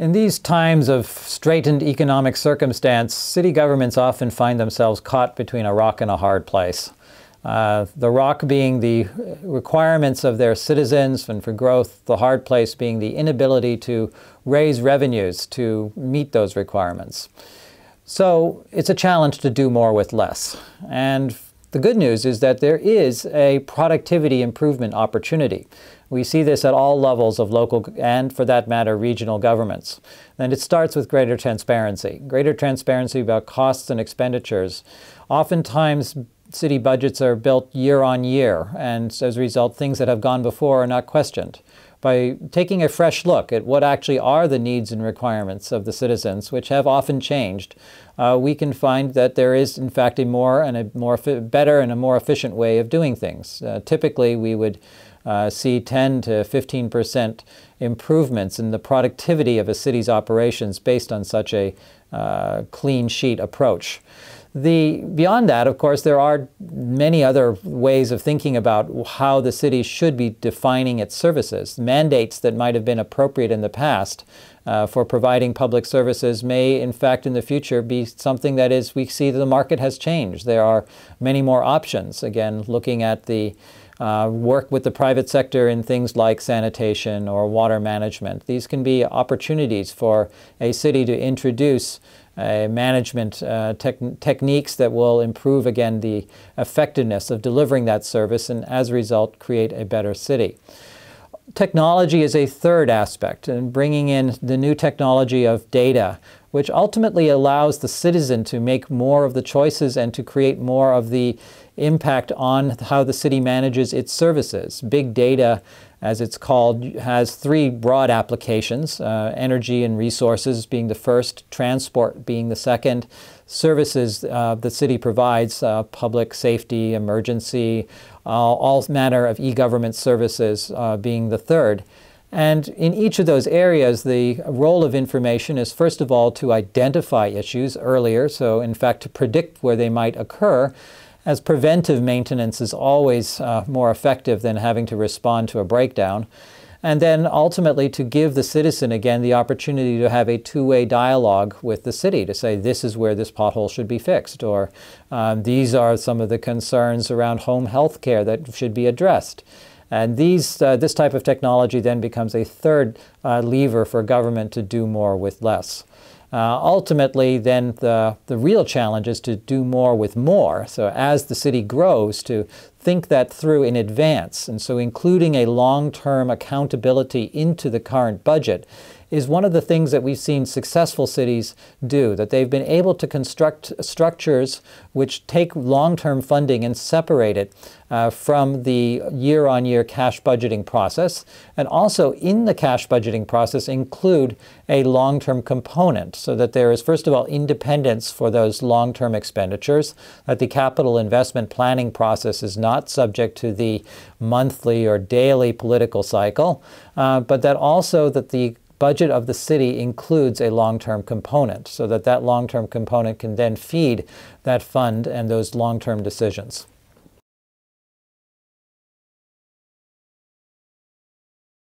In these times of straitened economic circumstance, city governments often find themselves caught between a rock and a hard place. The rock being the requirements of their citizens and for growth, the hard place being the inability to raise revenues to meet those requirements. So it's a challenge to do more with less. And the good news is that there is a productivity improvement opportunity. We see this at all levels of local and, for that matter, regional governments. And it starts with greater transparency. Greater transparency about costs and expenditures. Oftentimes, city budgets are built year on year, and as a result, things that have gone before are not questioned. By taking a fresh look at what actually are the needs and requirements of the citizens, which have often changed, we can find that there is, in fact, a better and a more efficient way of doing things. Typically, we would see 10 to 15% improvements in the productivity of a city's operations based on such a clean sheet approach. Beyond that, of course, there are many other ways of thinking about how the city should be defining its services. Mandates that might have been appropriate in the past for providing public services may, in fact, in the future be something that is, we see that the market has changed. There are many more options. Again, looking at the work with the private sector in things like sanitation or water management. These can be opportunities for a city to introduce management techniques that will improve, again, the effectiveness of delivering that service and, as a result, create a better city. Technology is a third aspect, and bringing in the new technology of data, which ultimately allows the citizen to make more of the choices and to create more of the impact on how the city manages its services. Big data, as it's called, has three broad applications, energy and resources being the first, transport being the second, services the city provides, public safety, emergency, all manner of e-government services being the third. And in each of those areas, the role of information is, first of all, to identify issues earlier, so in fact to predict where they might occur, as preventive maintenance is always more effective than having to respond to a breakdown. And then ultimately to give the citizen, again, the opportunity to have a two-way dialogue with the city to say, this is where this pothole should be fixed, or these are some of the concerns around home health care that should be addressed. And this type of technology then becomes a third lever for government to do more with less. Ultimately, then the real challenge is to do more with more. So as the city grows, to think that through in advance. And so including a long-term accountability into the current budget is one of the things that we've seen successful cities do, that they've been able to construct structures which take long-term funding and separate it from the year-on-year cash budgeting process, and also in the cash budgeting process include a long-term component so that there is, first of all, independence for those long-term expenditures, that the capital investment planning process is not subject to the monthly or daily political cycle, but that also that the budget of the city includes a long-term component so that that long-term component can then feed that fund and those long-term decisions.